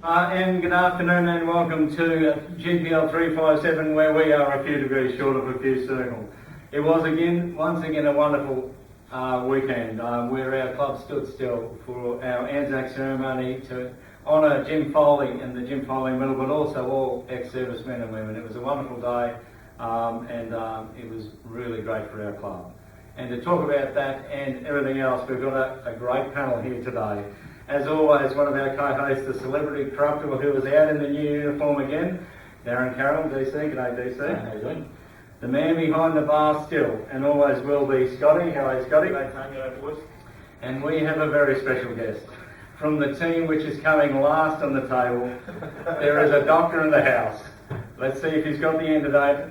And good afternoon and welcome to GPL 357, where we are a few degrees short of a few circle. It was once again a wonderful weekend where our club stood still for our Anzac ceremony to honour Jim Foley and the Jim Foley Medal, but also all ex-servicemen and women. It was a wonderful day and it was really great for our club. And to talk about that and everything else, we've got a great panel here today. As always, one of our co-hosts, the celebrity corruptible who was out in the new uniform again, Darren Carroll, DC. G'day, DC. How you doing? The man behind the bar still, and always will be, Scotty. How are you, Scotty? G'day, Tony. G'day, boys. And we have a very special guest. From the team which is coming last on the table, there is a doctor in the house. Let's see if he's got the antidote.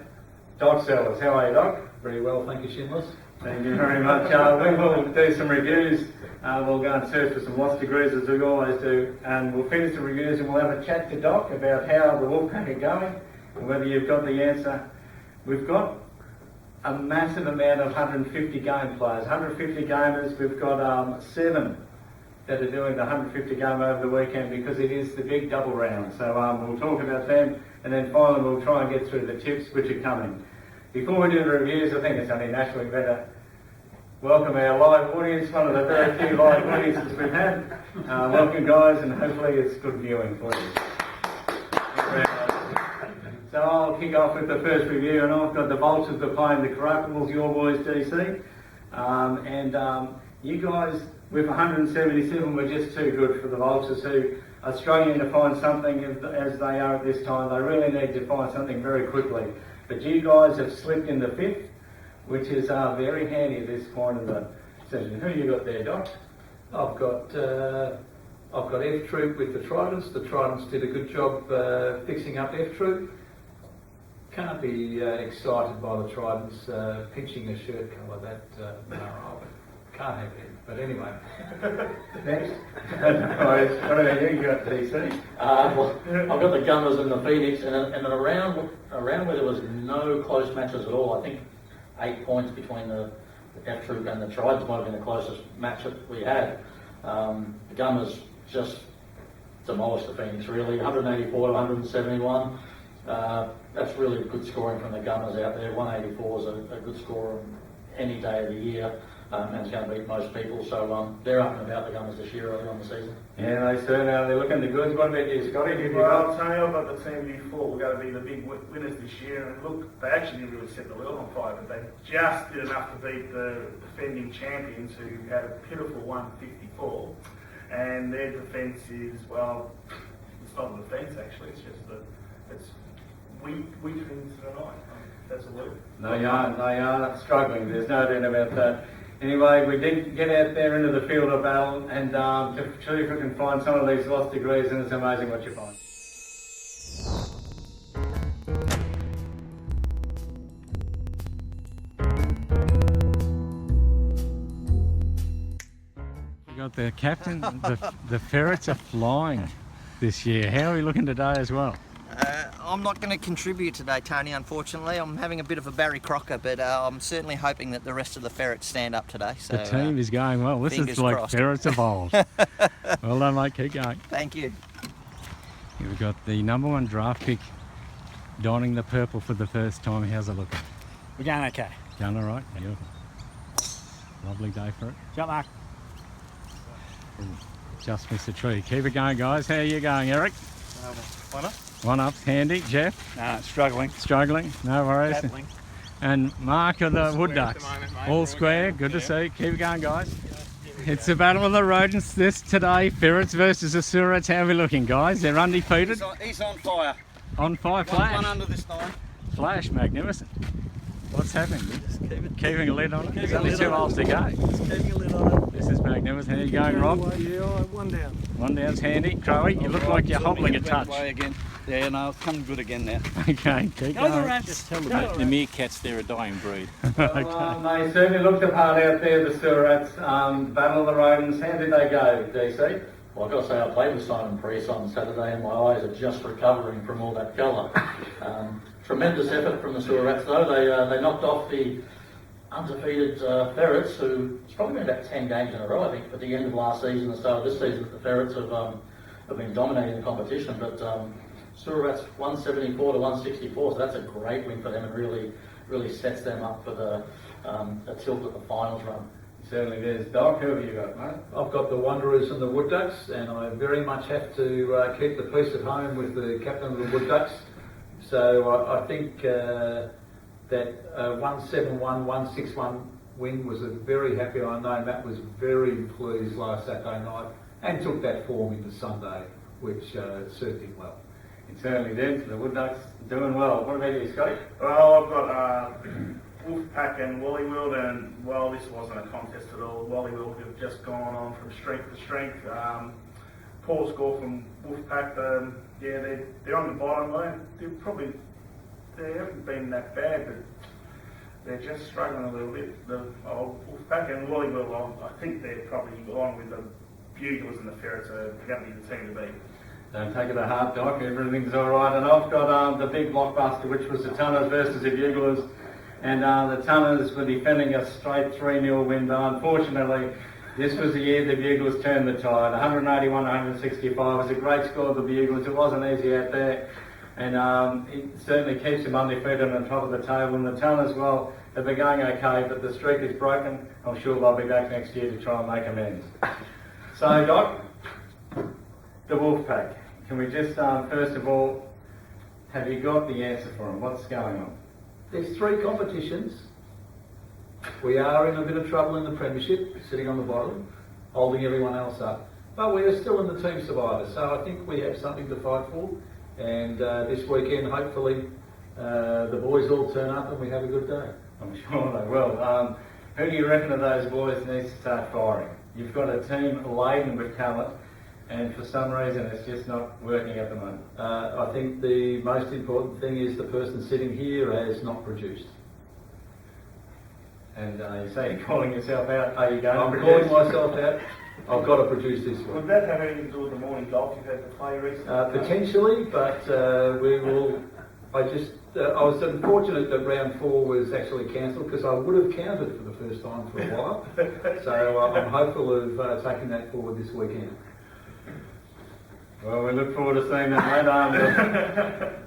Doc Sellers. How are you, Doc? Very well, thank you, Shinless. Thank you very much. We will do some reviews. We'll go and search for some lost degrees as we always do, and we'll finish the reviews and we'll have a chat to Doc about how the Wolfpack are going and whether you've got the answer. We've got a massive amount of 150 game players, 150 gamers. We've got 7 that are doing the 150 game over the weekend because it is the big double round. So we'll talk about them, and then finally we'll try and get through the tips which are coming. Before we do the reviews, I think it's only naturally better welcome our live audience, one of the very few live audiences we've had. Welcome guys, and hopefully it's good viewing for you. So I'll kick off with the first review, and I've got the Vultures are playing the Corruptibles, your boys DC. You guys, with 177, were just too good for the Vultures, who are struggling to find something as they are at this time. They really need to find something very quickly. But you guys have slipped in the 5th, which is very handy at this point in the season. Who you got there, Doc? I've got F Troop with the Tridents. The Tridents did a good job fixing up F Troop. Can't be excited by the Tridents pinching a shirt colour. That no, I can't have it. But anyway. Next. What about you? You got DC? Well, I've got the Gunners and the Phoenix, and around where there was no close matches at all. I think 8 points between the F Troop and the Tridents might have been the closest match that we had. The Gunners just demolished the Phoenix, really. 184 to 171. That's really good scoring from the Gunners out there. 184 is a good score any day of the year, and it's going to beat most people. So they're up and about, the Gunners, this year early on the season. Yeah, they certainly are. They're looking the goods. What about you, Scotty? Well, Tony, I've got the team you thought were going to be the big winners this year, and look, they actually didn't really set the world on fire, but they just did enough to beat the defending champions, who had a pitiful 154, and their defence is, well, it's not a defence actually, it's just that it's weak into the night. That's a word. They are struggling. There's no doubt about that. Anyway, we did get out there into the field of battle, and to see if we can find some of these lost degrees, and it's amazing what you find. You got the captain. The Ferrets are flying this year. How are we looking today as well? I'm not going to contribute today, Tony, unfortunately. I'm having a bit of a Barry Crocker, but I'm certainly hoping that the rest of the Ferrets stand up today. So, the team is going well. This is like crossed. Ferrets of old. Well done, mate. Keep going. Thank you. Here we've got the #1 draft pick donning the purple for the first time. How's it looking? We're going okay. Going all right? Beautiful. Lovely day for it. Jump, Mark. Just missed a tree. Keep it going, guys. How are you going, Eric? One up. One up's handy. Jeff? No, struggling. Struggling? No worries. Battling. And Mark of the Wood Ducks. All square. Good to see. Keep it going, guys. It's the battle of the rodents this today. Ferrets versus the Surats. How are we looking, guys? They're undefeated. He's on fire. On fire. Flash. One under this time. Flash. Magnificent. What's happening? Just Keeping a lid on it. There's Keeping a only lid 2 on it. holes to go. Just keeping a lid on it. This is magnificent. How are you going, Rob? Yeah, one down. One down's handy. Crowy, you look like you're hobbling a touch. Way again. Yeah, no, it's coming good again now. Okay, keep going. Just tell them the meerkats, they're a dying breed. Okay. They certainly looked the part out there, the Surats. Battle of the Rodents. How did they go, DC? Well, I've got to say, I played with Simon Priest on Saturday, and my eyes are just recovering from all that colour. Tremendous effort from the Surats, though. They knocked off the undefeated Ferrets, who it's probably been about 10 games in a row, I think, at the end of last season and start of this season. The Ferrets have have been dominating the competition, but Surat's 174 to 164, so that's a great win for them and really sets them up for the a tilt at the finals run. Certainly there's Doc. Who have you got, mate? I've got the Wanderers and the Wood Ducks, and I very much have to keep the peace at home with the captain of the Wood Ducks. So I think that 171, 161 win was a very happy. I know Matt was very pleased last Saturday night and took that form into Sunday, which served him well. It certainly did. The Wood Ducks doing well. What about you, Scotty? Well, I've got Wolfpack and Wallywild, and well, this wasn't a contest at all. Wallywild have just gone on from strength to strength. Poor score from Wolfpack. Yeah, they're on the bottom line. They haven't been that bad, but they're just struggling a little bit. The Wolfpack and Wallywild, I think they're probably along with the Buglers and the Ferrets are going to be the team to beat. Don't take it to heart, Doc. Everything's all right. And I've got the big blockbuster, which was the Tunners versus the Buglers. And the Tunners were defending a straight 3-0 win, but unfortunately, this was the year the Buglers turned the tide. 181-165 was a great score of the Buglers. It wasn't easy out there, and it certainly keeps them undefeated on the top of the table. And the Tunners, well, they've been going okay, but the streak is broken. I'm sure they'll be back next year to try and make amends. So, Doc, the Wolfpack. Can we just, first of all, have you got the answer for them? What's going on? There's 3 competitions. We are in a bit of trouble in the premiership, sitting on the bottom, holding everyone else up. But we are still in the team survivor, so I think we have something to fight for. And this weekend, hopefully, the boys all turn up and we have a good day. I'm sure they will. Who do you reckon of those boys needs to start firing? You've got a team laden with talent, and for some reason it's just not working at the moment. I think the most important thing is the person sitting here has not produced. And you say you're calling yourself out. Are you going I'm to calling produce? myself out. I've got to produce this Would one. that have anything to do with the morning golf you've had to play recently? Potentially, but we will. I was unfortunate that round 4 was actually cancelled because I would have counted for the first time for a while. So I'm hopeful of taking that forward this weekend. Well, we look forward to seeing that later.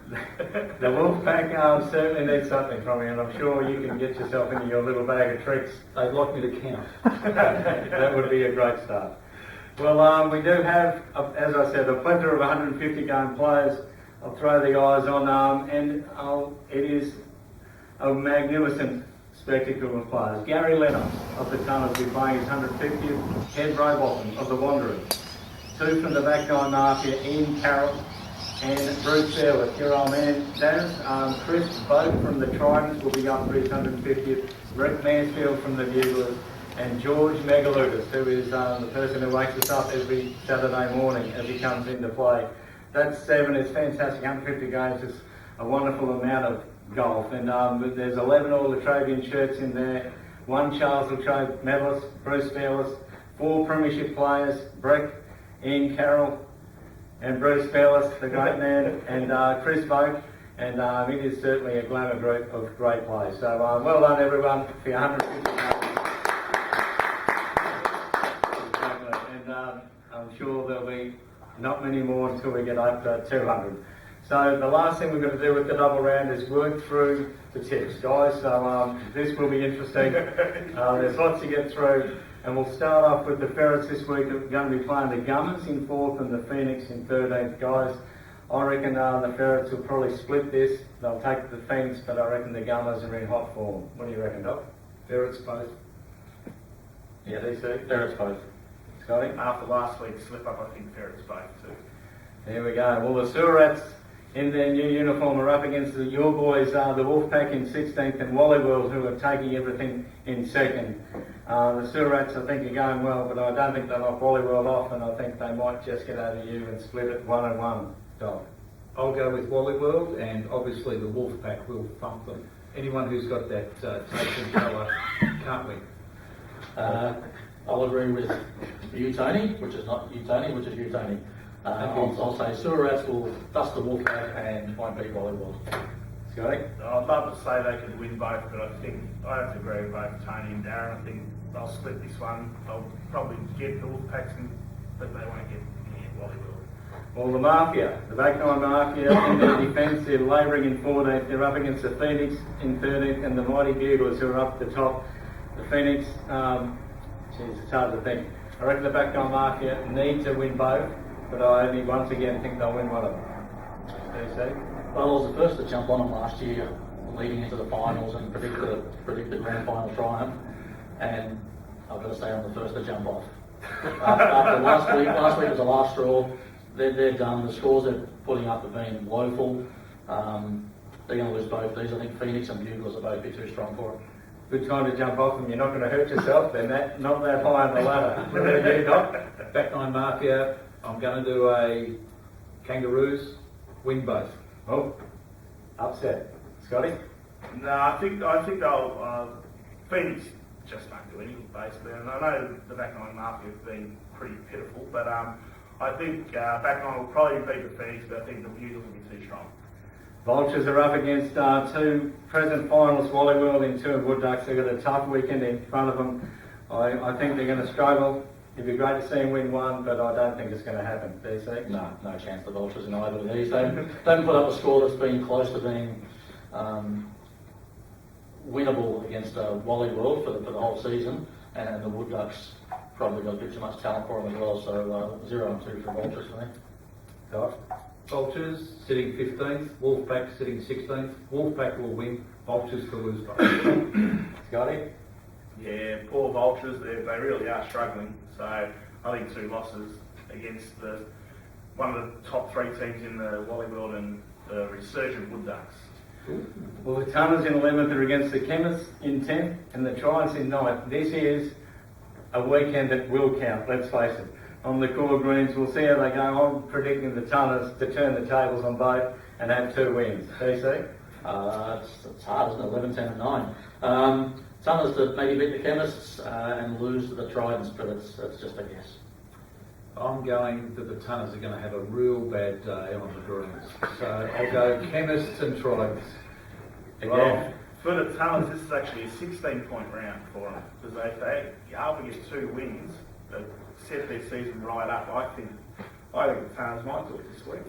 The Wolfpack certainly needs something from you, and I'm sure you can get yourself into your little bag of tricks. They'd like me to count. That would be a great start. Well, we do have, as I said, a plethora of 150 game players. I'll throw the eyes on, and it is a magnificent spectacle of players. Gary Lennox of the Tunners will be playing his 150th. Ed Rowbottom of the Wanderers. 2 from the back nine mafia, Ian Carroll and Bruce Fairworth. Your old man, Daz. Chris Boat from the Tridents will be up for his 150th. Rick Mansfield from the Buglers. And George Megaludis, who is the person who wakes us up every Saturday morning as he comes into play. That's 7. It's fantastic. 150 games is a wonderful amount of golf. And there's 11 all Latrobian shirts in there. 1 Charles Latrobe medalist, Bruce Fairworth. 4 premiership players, Breck, Ian Carroll and Bruce Fairworth, the great man, and Chris Vogt. And it is certainly a glamour group of great players. So well done everyone for your 150 games. And I'm sure there'll be not many more until we get up to 200. So the last thing we're going to do with the double round is work through the tips, guys. So this will be interesting. There's lots to get through. And we'll start off with the Ferrets this week. We're going to be playing the Gummers in 4th and the Phoenix in 13th. Guys, I reckon the Ferrets will probably split this. They'll take the Phoenix, but I reckon the Gummers are in hot form. What do you reckon, Doc? Ferrets both. Yeah, DC? Ferrets both. Scotty? After last week's slip-up, I think Ferrets both too. There we go. Well, the Surats in their new uniform are up against your boys, the Wolfpack in 16th and Wallyworld, who are taking everything in 2nd. The Surats, I think, are going well, but I don't think they'll knock Wallyworld off, and I think they might just get over you and split it 1-1, Doc. I'll go with Wallyworld, and obviously the Wolfpack will thump them. Anyone who's got that taste and colour can't win. I'll agree with you, Tony, which is not you, Tony, which is you, Tony. I'll say Surats will dust the Wolfpack and won't beat Wallyworld. Scotty? I'd love to say they could win both, but I think I have to agree with both Tony and Darren. I think they'll split this one. They'll probably get the Wolfpacks, but they won't get Wallyworld. Well, the Mafia, the back nine Mafia, in their defence, they're labouring in 14th. They're up against the Phoenix in 13th and the Mighty Buglers who are up the top. The Phoenix, geez, it's hard to think. I reckon the back nine Mafia need to win both, but I only once again think they'll win one of them. DC? Well, I was the first to jump on them last year, leading into the finals and predict the grand final triumph, and I've got to say I'm the first to jump off. After last week was the last straw. They're done. The scores they're putting up have been woeful. They're going to lose both these. I think Phoenix and Buglers will both be too strong for it. Good time to jump off them. You're not going to hurt yourself then. Not that high on the ladder. What about you, Doc? Back nine Mafia, I'm going to do a Kangaroos, win both. Oh, upset. Scotty? No, I think they'll. Phoenix just won't do anything basically. And I know the back nine Mafia have been pretty pitiful, but I think back nine will probably beat the Phoenix, but I think the Bugles will be too strong. Vultures are up against two present finalists, Wally World and two of Wood Ducks. They've got a tough weekend in front of them. I think they're going to struggle. It'd be great to see them win one, but I don't think it's going to happen. DC? No chance the Vultures in either of these. They haven't put up a score that's been close to being winnable against Wally World for the whole season, and the Wood Ducks probably got a bit too much talent for them as well. So 0-2 for Vultures for me. Doc? Vultures sitting 15th, Wolfpack sitting 16th. Wolfpack will win, Vultures to lose both. Scotty? Yeah, poor Vultures, they really are struggling. So I think 2 losses against one of the top 3 teams in the Wally World and the resurgent Wood Ducks. Well, the Tunners in 11th are against the Chemists in 10th and the Trials in 9th. This is a weekend that will count, let's face it. On the core greens, we'll see how they go. I'm predicting the Tunners to turn the tables on both and have 2 wins. DC? It's hard, isn't it? 11, 10 and 9. Tunners to maybe beat the Chemists and lose to the Tridents, but it's just a guess. I'm going that the Tunners are going to have a real bad day on the greens. So I'll go Chemists and Tridents. Well, for the Tunners, this is actually a 16-point round for them, because if they are up against 2 wins, they set their season right up. I think the Tunners might do it this week.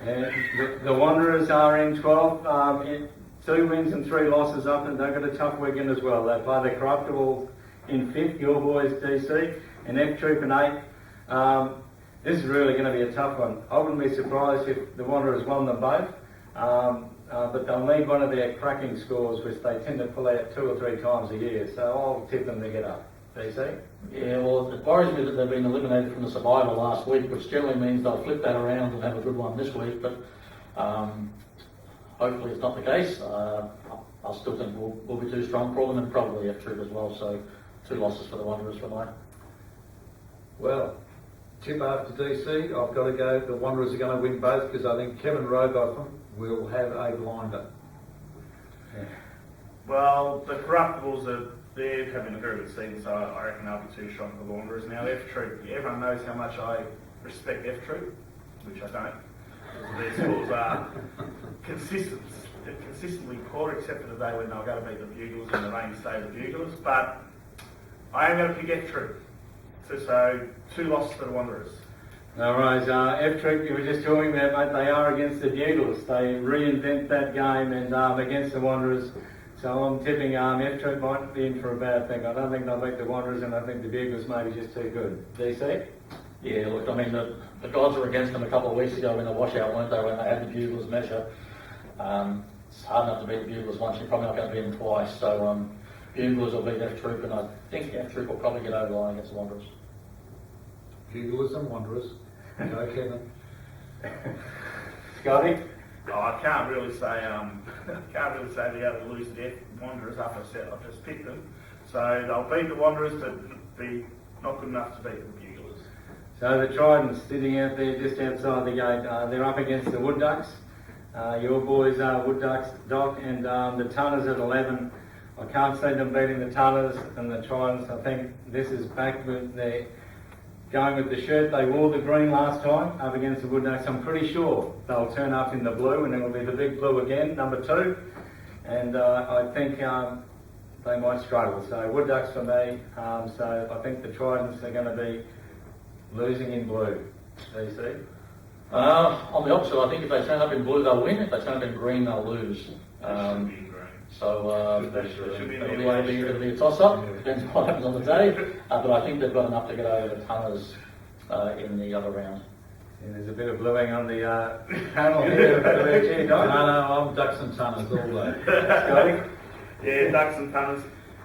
And the Wanderers are in 12th, 2 wins and 3 losses up, and they've got a tough weekend as well. They play the Corruptibles in 5th, your boys DC, and F Troop in 8th. This is really going to be a tough one. I wouldn't be surprised if the Wanderers won them both, but they'll need one of their cracking scores, which they tend to pull out 2 or 3 times a year. So I'll tip them to get up. DC? Yeah, well, it worries me that they've been eliminated from the survival last week, which generally means they'll flip that around and have a good one this week, but hopefully it's not the case. I still think we'll be too strong for them, and probably F Troop as well, so 2 losses for the Wanderers for mine. Well, tip after DC, I've got to go. The Wanderers are going to win both because I think Kevin Robotham will have a blinder. Yeah. Well, the Corruptibles they're having a very good season, so I reckon they'll be too strong for the Wanderers. Now, F Troop, everyone knows how much I respect F Troop, which I don't. Their scores are consistently poor, except for the day when they're going to beat the Buglers and the rainy state of the Buglers. But I am going to pick F Troop. So 2 losses for the Wanderers. No worries. F Troop, you were just talking about, mate, they are against the Buglers. They reinvent that game and against the Wanderers. So I'm tipping F Troop might be in for a bad thing. I don't think they'll beat the Wanderers, and I think the Buglers may be just too good. DC? Yeah, look, I mean, the gods were against them a couple of weeks ago in the washout, weren't they, when they had the Buglers measure. It's hard enough to beat the Buglers once, you're probably not going to beat them twice. So Buglers will beat F Troop, and I think F Troop will probably get over the line against the Wanderers. Buglers and Wanderers. Go Kevin. Scotty? Oh, I can't really say they're going to lose to the Wanderers. After I said I've just picked them, so they'll beat the Wanderers, but be not good enough to beat the Buglers. So the Tridents sitting out there just outside the gate, they're up against the Wood Ducks. Your boys are Wood Ducks, Doc, and the Tunners at 11. I can't see them beating the Tunners and the Tridents. I think this is back with their going with the shirt they wore the green last time up against the Wood Ducks. I'm pretty sure they'll turn up in the blue, and it'll be the big blue again, number 2. And I think they might struggle. So Wood Ducks for me. So I think the Tridents are going to be losing in blue. DC? On the opposite, I think if they turn up in blue, they'll win. If they turn up in green, they'll lose. So it'll be a toss-up. Depends what happens on the day. But I think they've got enough to get over the Tunners in the other round. And there's a bit of bluing on the panel here. No, I'm Ducks and Tunners all day. Scotty? Yeah, Ducks and Tunners.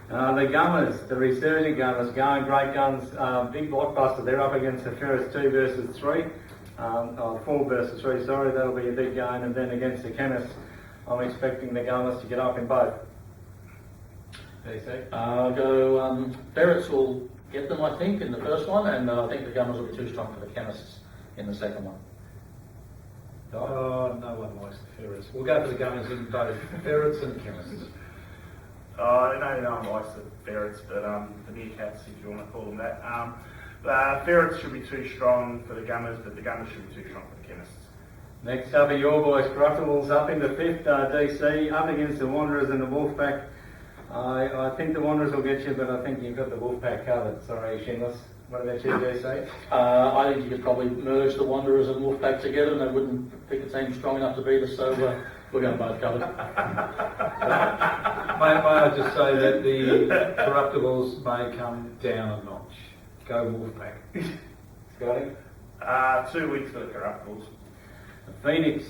The Gummers, the resurgent Gummers, going great guns, big blockbuster. They're up against the Ferrets 2 versus 3, 4 versus 3, sorry, that'll be a big game. And then against the Chemists, I'm expecting the Gummers to get up in both. DC? I'll go, Ferrets will get them, I think, in the first one, and I think the Gummers will be too strong for the Chemists in the second one. Oh, no one likes the Ferrets. We'll go for the Gunners in both Ferrets and Chemists. I don't know, no one likes the Ferrets, but the Meerkats, if you want to call them that. Ferrets should be too strong for the Gummers, but the Gummers should be too strong for the Chemists. Next up are your boys, Corruptibles, up in the 5th, DC, up against the Wanderers and the Wolfpack. I think the Wanderers will get you, but I think you've got the Wolfpack covered. Sorry, Shinless. What about you, DC? I think you could probably merge the Wanderers and Wolfpack together, and they wouldn't pick a team strong enough to beat us, so we're going to both cover. May I just say that the Corruptibles may come down a notch. Go Wolfpack. Scotty? 2 weeks for the Corruptibles. The Phoenix,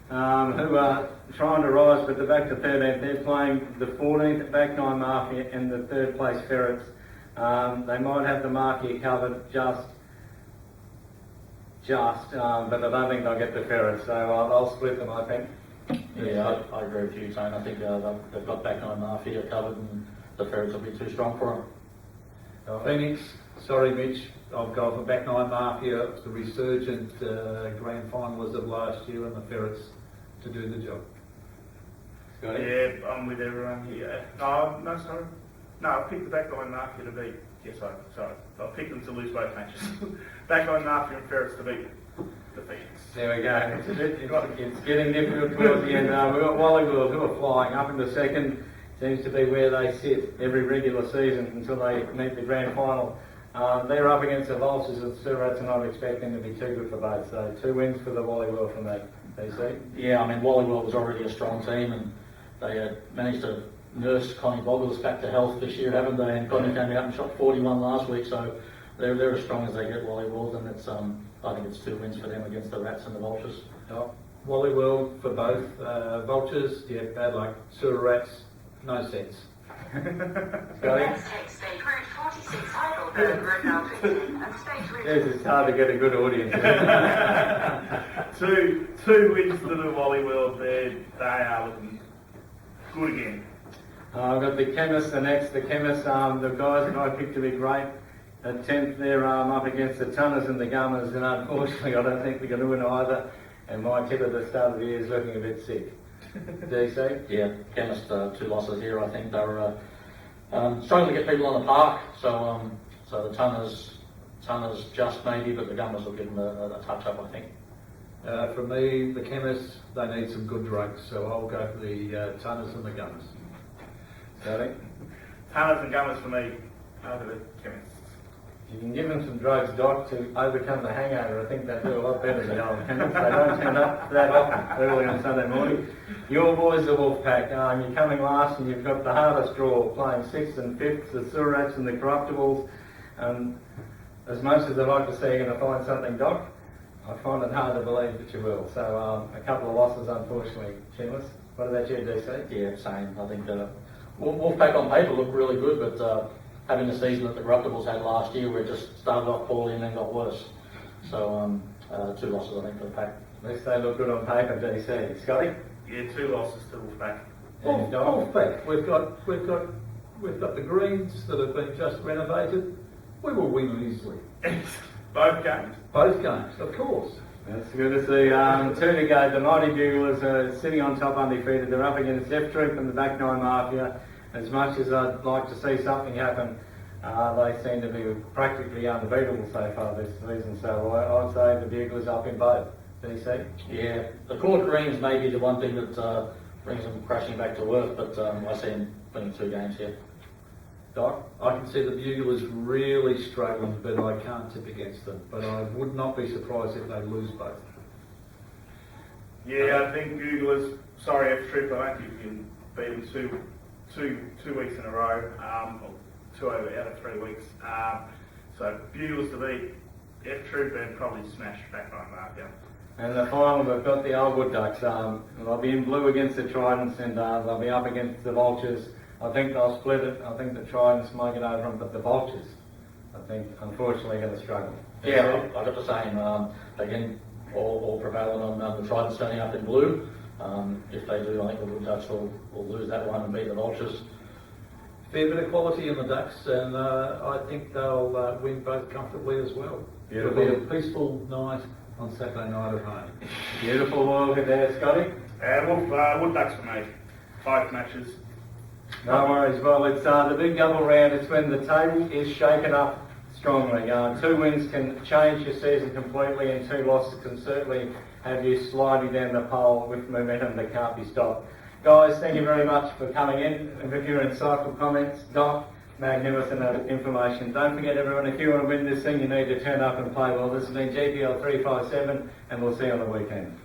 who are trying to rise, but they're back to 13th. They're playing the 14th back nine Mafia and the 3rd place Ferrets. They might have the Mafia covered just, but I don't think they'll get the Ferrets, so I'll split them, I think. Yeah, I agree with you, Tone. I think they've got back nine Mafia covered, and the Ferrets will be too strong for them. Phoenix, sorry Mitch, I've gone for back nine Mafia, the resurgent grand finalists of last year, and the Ferrets to do the job. Scotty? Yeah, I'm with everyone here. No, sorry. No, I picked the back nine Mafia to beat. Yes, sorry. I picked them to lose both matches. Back nine Mafia and Ferrets to beat the Phoenix. There we go. It's getting difficult towards the end. We've got Wallywills who are flying up in the 2nd. Seems to be where they sit every regular season until they meet the grand final. They're up against the Vultures and Surats, and I'm expecting to be too good for both. So 2 wins for the Wallywills from that, DC. Yeah, I mean, Wallywell was already a strong team, and they had managed to nurse Connie Boggles back to health this year, haven't they? And Connie came out and shot 41 last week, so they're as strong as they get, Wallywell, and it's I think it's 2 wins for them against the Rats and the Vultures. Oh, Wallywell for both. Vultures, yeah, bad luck. Sewer Rats, no sense. Scotty? It's hard to get a good audience. two wins for the Wallywills. They are looking good again. I've got the Chemists, the next. The Chemists, the guys that I picked to be great. At 10th, they're up against the Tunners and the Gummers, and unfortunately, I don't think they're going to win either. And my tip at the start of the year is looking a bit sick. DC? Yeah, Chemist, 2 losses here. I think they're struggling to get people on the park. So the Tunners just maybe, but the Gummers will give them a touch up, I think. For me, the Chemists, they need some good drugs, so I'll go for the Tunners and the Gummers. Scotty? Tunners and Gummers for me over the Chemists. You can give them some drugs, Doc, to overcome the hangover. I think they'll do a lot better than the old Chemists. They don't turn up that often early on Sunday morning. Your boys, the Wolfpack, you're coming last and you've got the hardest draw, playing 6th and 5th, the Surats and the Corruptibles. As much as I'd like to say you're going to find something, Doc, I find it hard to believe that you will. So a couple of losses, unfortunately, Chinless. What about you, DC? Yeah, same. I think Wolfpack on paper looked really good, but having the season that the Corruptibles had last year, where it just started off poorly and then got worse. So 2 losses, I think, for the pack. At least they look good on paper, DC. Scotty? Yeah, 2 losses to Wolfpack. Wolfpack, we've got the greens that have been just renovated. We will win easily. Both games? Both games, of course. That's good to see. 2 to go. The Mighty Buglers are sitting on top undefeated. They're up against F Troop and the back nine Mafia. As much as I'd like to see something happen, they seem to be practically unbeatable so far this season. So I'd say the Buglers up in both. DC? Yeah, the court greens may be the one thing that brings them crashing back to earth, but I see them winning 2 games here. Doc? I can see the Buglers really struggling, but I can't tip against them. But I would not be surprised if they lose both. Yeah, I think Buglers, sorry F Troop, I don't think you can beat them two weeks in a row, or 2 out of 3 weeks. So Buglers to beat F Troop and probably smash backbone marker. And the final, we've got the Old Wood Ducks. They'll be in blue against the Tridents, and they'll be up against the Vultures. I think they'll split it. I think the Tridents might get over them, but the Vultures, I think, unfortunately, are going to struggle. Yeah, I got the same. Again, all prevailing on the Tridents turning up in blue. If they do, I think the Wood Ducks will lose that one and beat the Vultures. Fair bit of quality in the Ducks, and I think they'll win both comfortably as well. Beautiful. It'll be a peaceful night on Saturday night at home. Beautiful work there, Scotty. Wood Ducks for me. 5 matches. No worries. Well, it's the big double round. It's when the table is shaken up strongly. 2 wins can change your season completely, and 2 losses can certainly have you sliding down the pole with momentum that can't be stopped. Guys, thank you very much for coming in and with your insightful comments. Doc, magnificent information. Don't forget, everyone, if you want to win this thing, you need to turn up and play well. This has been GPL 357, and we'll see you on the weekend.